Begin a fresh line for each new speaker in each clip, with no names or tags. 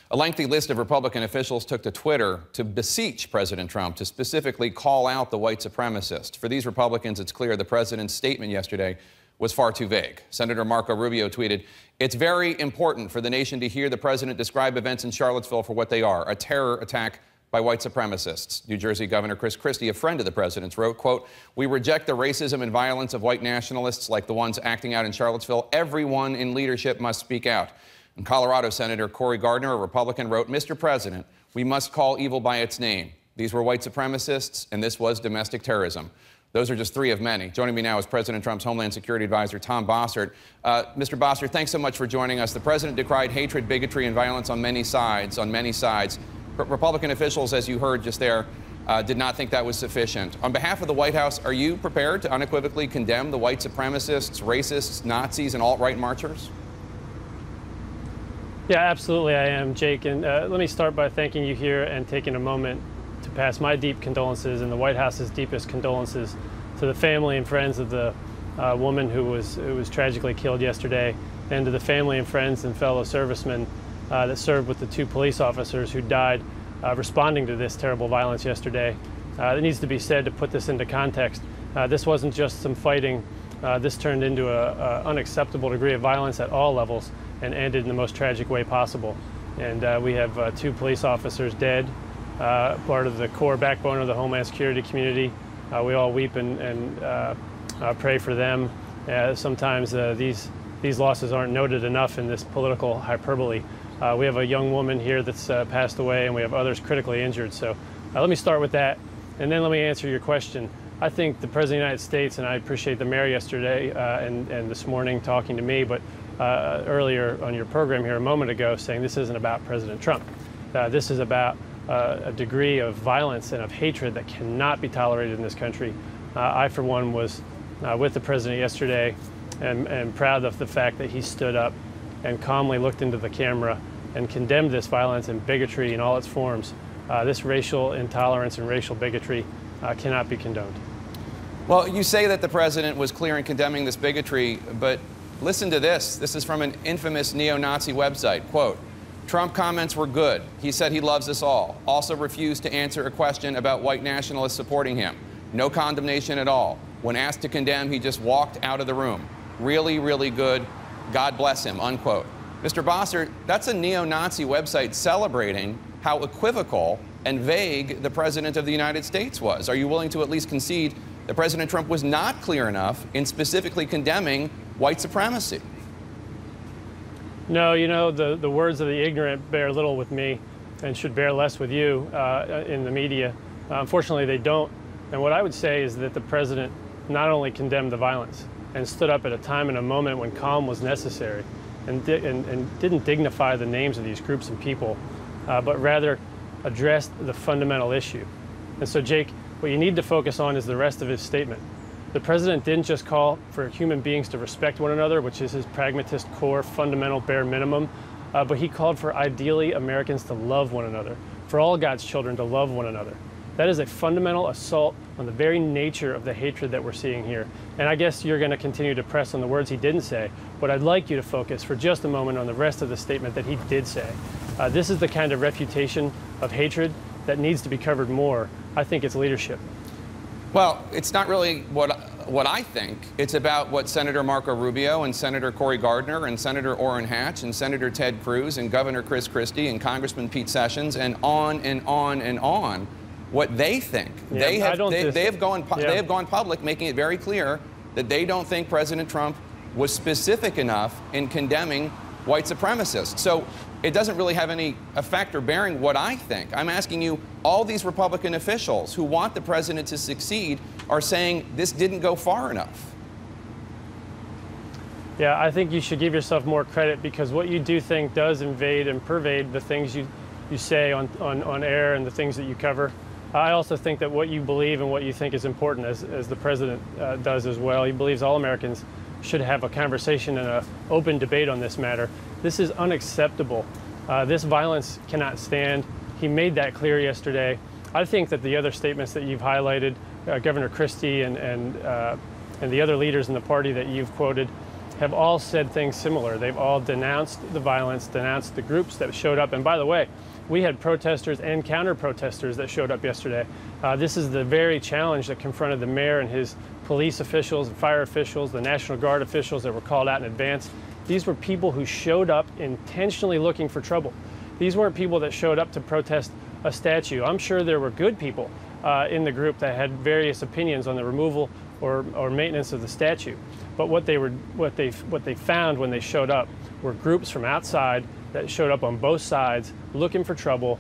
A lengthy list of Republican officials took to Twitter to beseech President Trump to specifically call out the white supremacist. For these Republicans, it's clear the president's statement yesterday was far too vague. Senator Marco Rubio tweeted, "It's very important for the nation to hear the president describe events in Charlottesville for what they are, a terror attack by white supremacists." New Jersey Governor Chris Christie, a friend of the president's, wrote, quote, "We reject the racism and violence of white nationalists like the ones acting out in Charlottesville. Everyone in leadership must speak out." And Colorado Senator Cory Gardner, a Republican, wrote, "Mr. President, we must call evil by its name. These were white supremacists, and this was domestic terrorism." Those are just three of many. Joining me now is President Trump's Homeland Security Advisor, Tom Bossert. Mr. Bossert, thanks so much for joining us. The president decried hatred, bigotry, and violence on many sides, Republican officials, as you heard just there, did not think that was sufficient. On behalf of the White House, are you prepared to unequivocally condemn the white supremacists, racists, Nazis, and alt-right marchers?
Yeah, absolutely I am, Jake. And let me start by thanking you here and taking a moment to pass my deep condolences and the White House's deepest condolences to the family and friends of the woman who was tragically killed yesterday, and to the family and friends and fellow servicemen that served with the two police officers who died responding to this terrible violence yesterday. It needs to be said, to put this into context, this wasn't just some fighting. This turned into an unacceptable degree of violence at all levels and ended in the most tragic way possible. And we have two police officers dead, part of the core backbone of the Homeland Security community. We all weep and pray for them. Sometimes these losses aren't noted enough in this political hyperbole. We have a young woman here that's passed away, and we have others critically injured. So let me start with that, and then let me answer your question. I think the President of the United States, and I appreciate the mayor yesterday and this morning talking to me, but earlier on your program here a moment ago saying this isn't about President Trump. This is about a degree of violence and of hatred that cannot be tolerated in this country. I, for one, was with the president yesterday and proud of the fact that he stood up and calmly looked into the camera and condemned this violence and bigotry in all its forms. This racial intolerance and racial bigotry cannot be condoned.
Well, you say that the president was clear in condemning this bigotry, but listen to this. This is from an infamous neo-Nazi website. Quote, "Trump comments were good. He said he loves us all. Also refused to answer a question about white nationalists supporting him. No condemnation at all. When asked to condemn, he just walked out of the room. Really, really good. God bless him," unquote. Mr. Bossert, that's a neo-Nazi website celebrating how equivocal and vague the President of the United States was. Are you willing to at least concede that President Trump was not clear enough in specifically condemning white supremacy?
No, you know, the words of the ignorant bear little with me and should bear less with you in the media. Unfortunately, they don't. And what I would say is that the president not only condemned the violence and stood up at a time and a moment when calm was necessary and didn't dignify the names of these groups and people, but rather addressed the fundamental issue. And so, Jake, what you need to focus on is the rest of his statement. The president didn't just call for human beings to respect one another, which is his pragmatist core, fundamental, bare minimum, but he called for, ideally, Americans to love one another, for all God's children to love one another. That is a fundamental assault on the very nature of the hatred that we're seeing here. And I guess you're going to continue to press on the words he didn't say, but I'd like you to focus for just a moment on the rest of the statement that he did say. This is the kind of refutation of hatred that needs to be covered more. I think it's leadership.
Well, it's not really what I think. It's about what Senator Marco Rubio and Senator Cory Gardner and Senator Orrin Hatch and Senator Ted Cruz and Governor Chris Christie and Congressman Pete Sessions and on and on and on, what they think.
Yeah,
they have gone public, making it very clear that they don't think President Trump was specific enough in condemning white supremacists. So it doesn't really have any effect or bearing what I think. I'm asking you, all these Republican officials who want the president to succeed are saying this didn't go far enough.
Yeah, I think you should give yourself more credit, because what you do think does invade and pervade the things you say on air and the things that you cover. I also think that what you believe and what you think is important, as the president does as well. He believes all Americans should have a conversation and an open debate on this matter. This is unacceptable. This violence cannot stand. He made that clear yesterday. I think that the other statements that you've highlighted, Governor Christie and the other leaders in the party that you've quoted, have all said things similar. They've all denounced the violence, denounced the groups that showed up. And by the way, we had protesters and counter-protesters that showed up yesterday. This is the very challenge that confronted the mayor and his police officials and fire officials, the National Guard officials that were called out in advance. These were people who showed up intentionally looking for trouble. These weren't people that showed up to protest a statue. I'm sure there were good people in the group that had various opinions on the removal or maintenance of the statue. But what they found when they showed up were groups from outside that showed up on both sides, looking for trouble,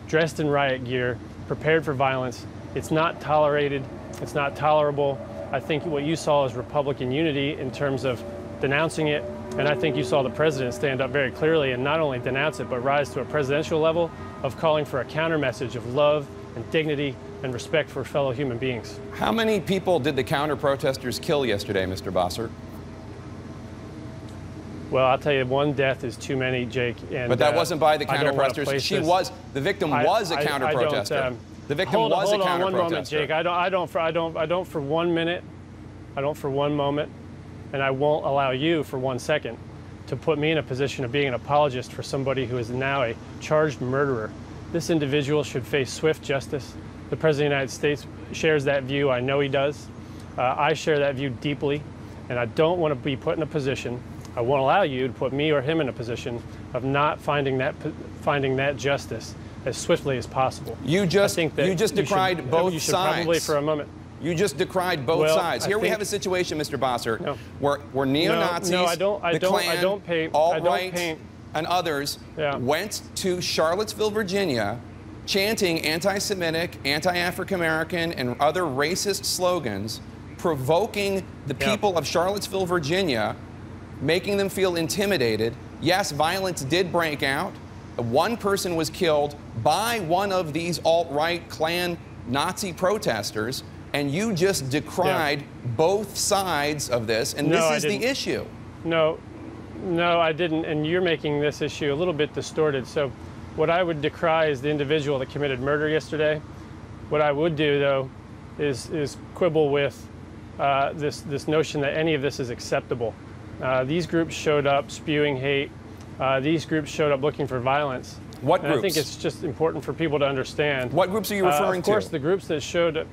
dressed in riot gear, prepared for violence. It's not tolerated. It's not tolerable. I think what you saw is Republican unity in terms of denouncing it. And I think you saw the president stand up very clearly and not only denounce it, but rise to a presidential level of calling for a counter message of love and dignity and respect for fellow human beings.
How many people did the counter-protesters kill yesterday, Mr. Bossert?
Well, I'll tell you, one death is too many, Jake. And,
but that wasn't by the counter-protesters. The victim was a counter-protester. The victim was a counter-protester. Hold on one moment, Jake. I don't for 1 minute, I don't for one moment, and I won't allow you for 1 second to put me in a position of being an apologist for somebody who is now a charged murderer. This individual should face swift justice. The President of the United States shares that view. I know he does. I share that view deeply, and I don't want to be put in a position, I won't allow you to put me or him in a position of not finding that justice as swiftly as possible. You just decried both sides.
Probably for a moment.
You just decried both sides. Here we have a situation, Mr. Bossert, where neo-Nazis, the Klan, alt-right, and others went to Charlottesville, Virginia, chanting anti-Semitic, anti-African-American, and other racist slogans, provoking the people of Charlottesville, Virginia, making them feel intimidated. Yes, violence did break out. One person was killed by one of these alt-right Klan Nazi protesters, and you just decried both sides of this, and this is the issue.
No, I didn't, and you're making this issue a little bit distorted. So what I would decry is the individual that committed murder yesterday. What I would do, though, is quibble with this notion that any of this is acceptable. These groups showed up spewing hate. These groups showed up looking for violence.
What groups?
I think it's just important for people to understand.
What groups are you referring to?
Of course, the groups that showed up.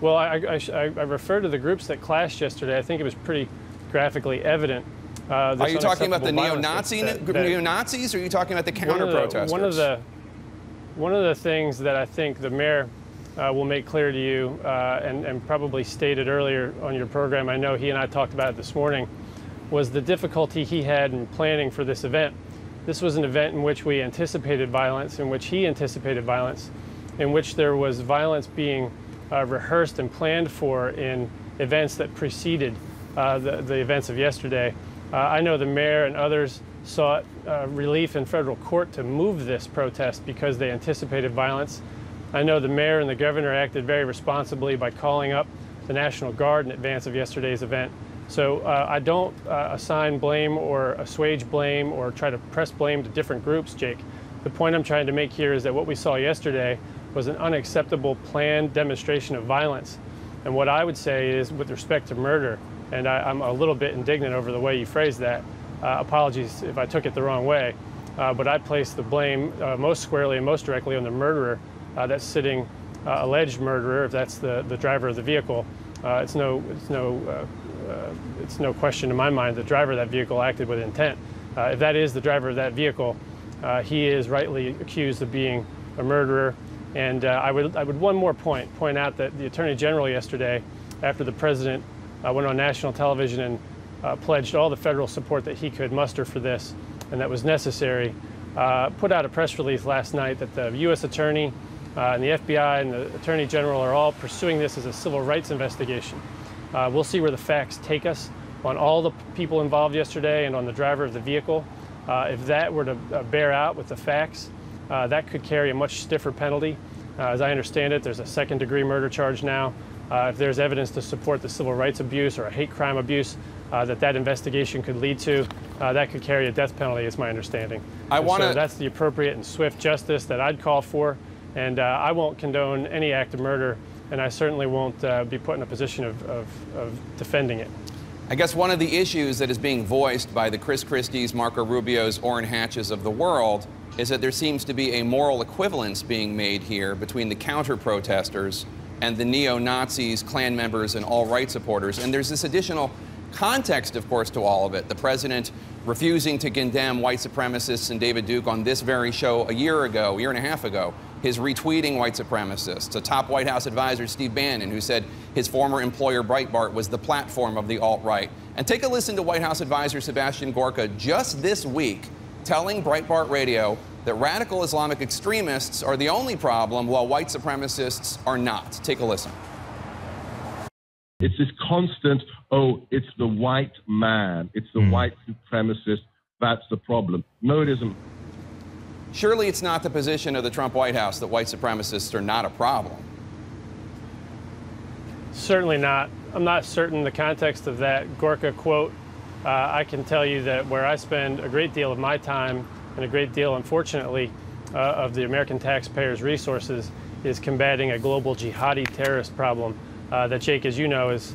Well, I refer to the groups that clashed yesterday. I think it was pretty graphically evident.
Are you talking about the neo-Nazis, or are you talking about the counter-protesters?
One of the things that I think the mayor will make clear to you, and probably stated earlier on your program, I know he and I talked about it this morning, was the difficulty he had in planning for this event. This was an event in which we anticipated violence, in which he anticipated violence, in which there was violence being rehearsed and planned for in events that preceded the events of yesterday. I know the mayor and others sought relief in federal court to move this protest because they anticipated violence. I know the mayor and the governor acted very responsibly by calling up the National Guard in advance of yesterday's event. So I don't assign blame or assuage blame or try to press blame to different groups, Jake. The point I'm trying to make here is that what we saw yesterday was an unacceptable planned demonstration of violence. And what I would say is, with respect to murder, and I'm a little bit indignant over the way you phrased that, apologies if I took it the wrong way, but I place the blame most squarely and most directly on the murderer that's sitting, alleged murderer, if that's the driver of the vehicle. It's no question in my mind the driver of that vehicle acted with intent. If that is the driver of that vehicle, he is rightly accused of being a murderer. And I would one more point out that the Attorney General yesterday, after the President went on national television and pledged all the federal support that he could muster for this and that was necessary, put out a press release last night that the U.S. Attorney and the FBI and the Attorney General are all pursuing this as a civil rights investigation. We'll see where the facts take us on all the people involved yesterday and on the driver of the vehicle. If that were to bear out with the facts, that could carry a much stiffer penalty. As I understand it, there's a second-degree murder charge now. If there's evidence to support the civil rights abuse or a hate crime abuse that investigation could lead to, that could carry a death penalty, is my understanding. So that's the appropriate and swift justice that I'd call for. And I won't condone any act of murder, and I certainly won't be put in a position of defending it.
I guess one of the issues that is being voiced by the Chris Christie's, Marco Rubio's, Orrin Hatches of the world is that there seems to be a moral equivalence being made here between the counter-protesters and the neo-Nazis, Klan members, and alt-right supporters. And there's this additional context, of course, to all of it. The president refusing to condemn white supremacists and David Duke on this very show a year and a half ago, his retweeting white supremacists, a top White House advisor, Steve Bannon, who said his former employer, Breitbart, was the platform of the alt-right. And take a listen to White House advisor Sebastian Gorka just this week telling Breitbart Radio that radical Islamic extremists are the only problem while white supremacists are not. Take a listen.
It's this constant, oh, it's the white man, it's the white supremacist, that's the problem. No, it isn't.
Surely it's not the position of the Trump White House that white supremacists are not a problem.
Certainly not. I'm not certain the context of that Gorka quote. I can tell you that where I spend a great deal of my time and a great deal, unfortunately, of the American taxpayers' resources is combating a global jihadi terrorist problem that, Jake, as you know, has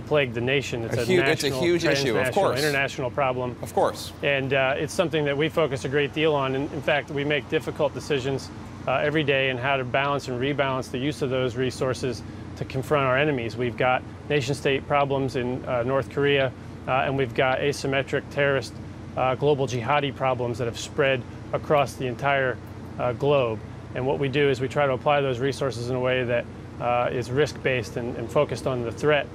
plagued the nation. It's a
huge issue, of course.
International problem.
Of course.
And it's something that we focus a great deal on. And in fact, we make difficult decisions every day in how to balance and rebalance the use of those resources to confront our enemies. We've got nation-state problems in North Korea, and we've got asymmetric terrorist global jihadi problems that have spread across the entire globe. And what we do is we try to apply those resources in a way that is risk-based and focused on the threat.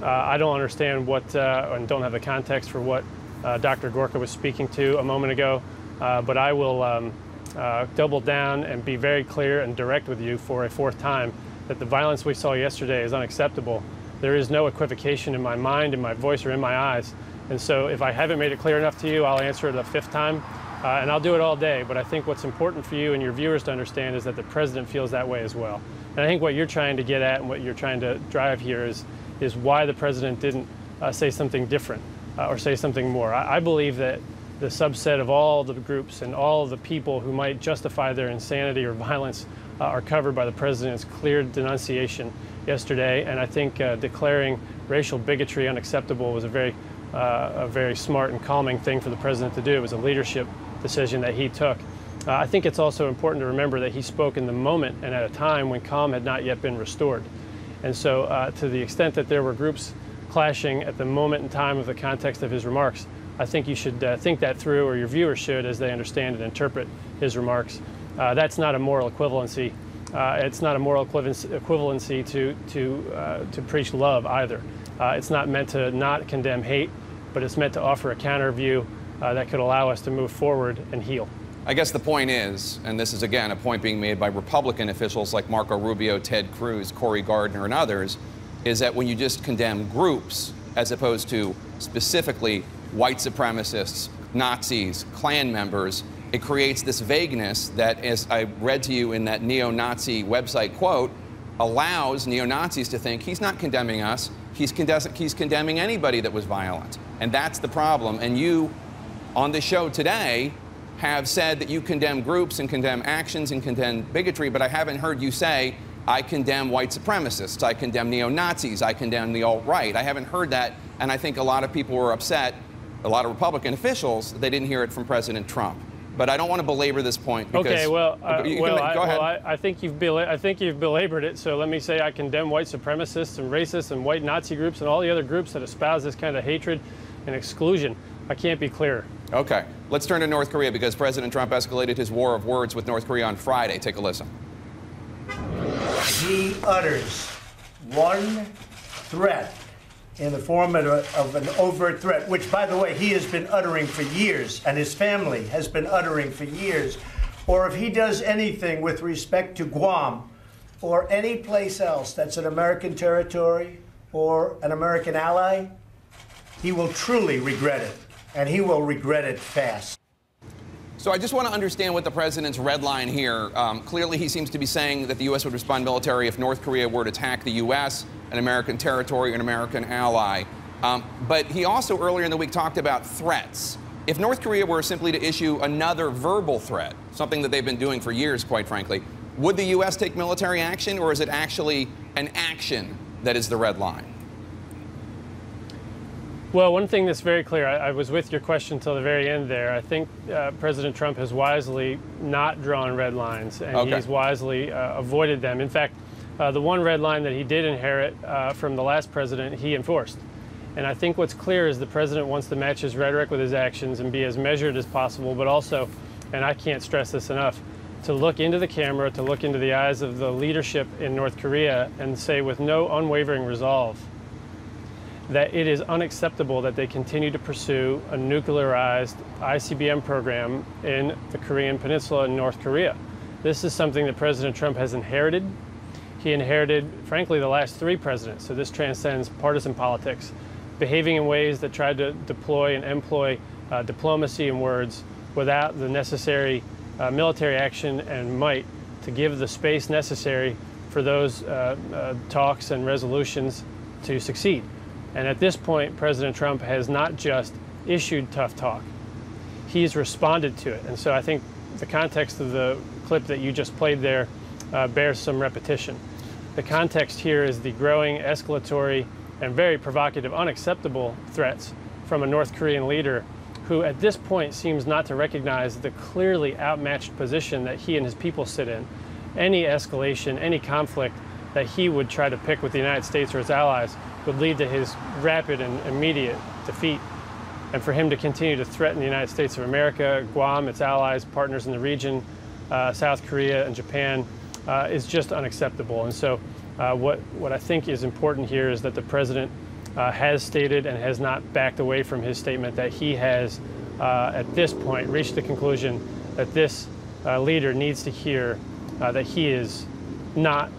I don't understand what, and don't have the context for what Dr. Gorka was speaking to a moment ago, but I will double down and be very clear and direct with you for a fourth time that the violence we saw yesterday is unacceptable. There is no equivocation in my mind, in my voice, or in my eyes. And so if I haven't made it clear enough to you, I'll answer it a fifth time, and I'll do it all day. But I think what's important for you and your viewers to understand is that the president feels that way as well. And I think what you're trying to get at and what you're trying to drive here is why the president didn't say something different or say something more. I believe that the subset of all the groups and all the people who might justify their insanity or violence are covered by the president's clear denunciation yesterday. And I think declaring racial bigotry unacceptable was a very smart and calming thing for the president to do. It was a leadership decision that he took. I think it's also important to remember that he spoke in the moment and at a time when calm had not yet been restored. And so to the extent that there were groups clashing at the moment and time of the context of his remarks, I think you should think that through, or your viewers should, as they understand and interpret his remarks. That's not a moral equivalency. It's not a moral equivalency to preach love either. It's not meant to not condemn hate, but it's meant to offer a counter view that could allow us to move forward and heal.
I guess the point is, and this is again a point being made by Republican officials like Marco Rubio, Ted Cruz, Cory Gardner, and others, is that when you just condemn groups as opposed to specifically white supremacists, Nazis, Klan members, it creates this vagueness that, as I read to you in that neo-Nazi website quote, allows neo-Nazis to think he's not condemning us, he's condemning anybody that was violent. And that's the problem. And you, on the show today, have said that you condemn groups and condemn actions and condemn bigotry, but I haven't heard you say, I condemn white supremacists, I condemn neo-Nazis, I condemn the alt-right. I haven't heard that, and I think a lot of people were upset, a lot of Republican officials, they didn't hear it from President Trump. But I don't want to belabor this point because...
Okay, well,
go ahead.
I think you've belabored it, so let me say I condemn white supremacists and racists and white Nazi groups and all the other groups that espouse this kind of hatred and exclusion. I can't be clearer.
Okay, let's turn to North Korea because President Trump escalated his war of words with North Korea on Friday. Take a listen.
He utters one threat in the form of an overt threat, which, by the way, he has been uttering for years, and his family has been uttering for years, or if he does anything with respect to Guam or any place else that's an American territory or an American ally, he will truly regret it, and he will regret it fast.
So I just want to understand what the president's red line here. Clearly, he seems to be saying that the U.S. would respond militarily if North Korea were to attack the U.S., an American territory, an American ally. But he also earlier in the week talked about threats. If North Korea were simply to issue another verbal threat, something that they've been doing for years, quite frankly, would the U.S. take military action, or is it actually an action that is the red line?
Well, one thing that's very clear, I was with your question until the very end there. I think President Trump has wisely not drawn red lines, and he's wisely avoided them. In fact, the one red line that he did inherit from the last president, he enforced. And I think what's clear is the president wants to match his rhetoric with his actions and be as measured as possible, but also, and I can't stress this enough, to look into the camera, to look into the eyes of the leadership in North Korea and say with no unwavering resolve that it is unacceptable that they continue to pursue a nuclearized ICBM program in the Korean Peninsula in North Korea. This is something that President Trump has inherited. He inherited, frankly, the last 3 presidents, so this transcends partisan politics, behaving in ways that tried to deploy and employ diplomacy and words without the necessary military action and might to give the space necessary for those talks and resolutions to succeed. And at this point, President Trump has not just issued tough talk, he's responded to it. And so I think the context of the clip that you just played there bears some repetition. The context here is the growing escalatory and very provocative, unacceptable threats from a North Korean leader who at this point seems not to recognize the clearly outmatched position that he and his people sit in. Any escalation, any conflict that he would try to pick with the United States or its allies would lead to his rapid and immediate defeat. And for him to continue to threaten the United States of America, Guam, its allies, partners in the region, South Korea and Japan, is just unacceptable. And so what I think is important here is that the president has stated and has not backed away from his statement that he has, at this point, reached the conclusion that this leader needs to hear that he is not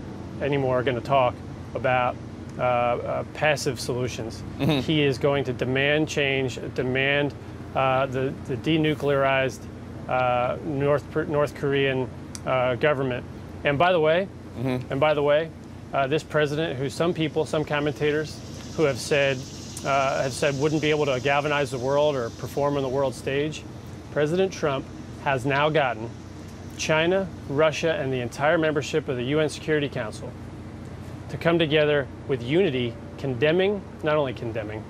anymore going to talk about passive solutions. He is going to demand change, demand the denuclearized North Korean government. And by the way, this president, who some people, some commentators, who have said wouldn't be able to galvanize the world or perform on the world stage, President Trump has now gotten China, Russia, and the entire membership of the UN Security Council to come together with unity, not only condemning,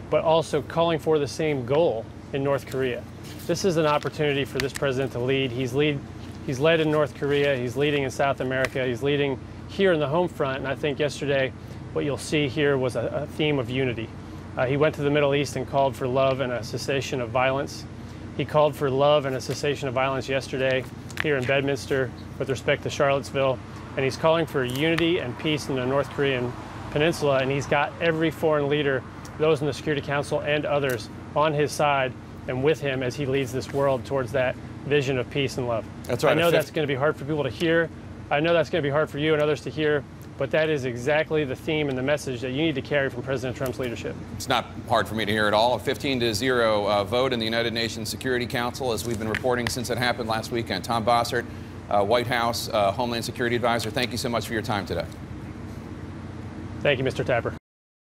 but also calling for the same goal in North Korea. This is an opportunity for this president to lead. He's led in North Korea, he's leading in South America, he's leading here in the home front, and I think yesterday what you'll see here was a theme of unity. He went to the Middle East and called for love and a cessation of violence. He called for love and a cessation of violence yesterday here in Bedminster with respect to Charlottesville, and he's calling for unity and peace in the North Korean peninsula, and he's got every foreign leader, those in the Security Council and others, on his side and with him as he leads this world towards that vision of peace and love.
That's right.
I know that's going to be hard for people to hear. I know that's going to be hard for you and others to hear, but that is exactly the theme and the message that you need to carry from President Trump's leadership.
It's not hard for me to hear at all. A 15-0 vote in the United Nations Security Council, as we've been reporting since it happened last weekend. Tom Bossert, White House Homeland Security Advisor, thank you so much for your time today.
Thank you, Mr. Tapper.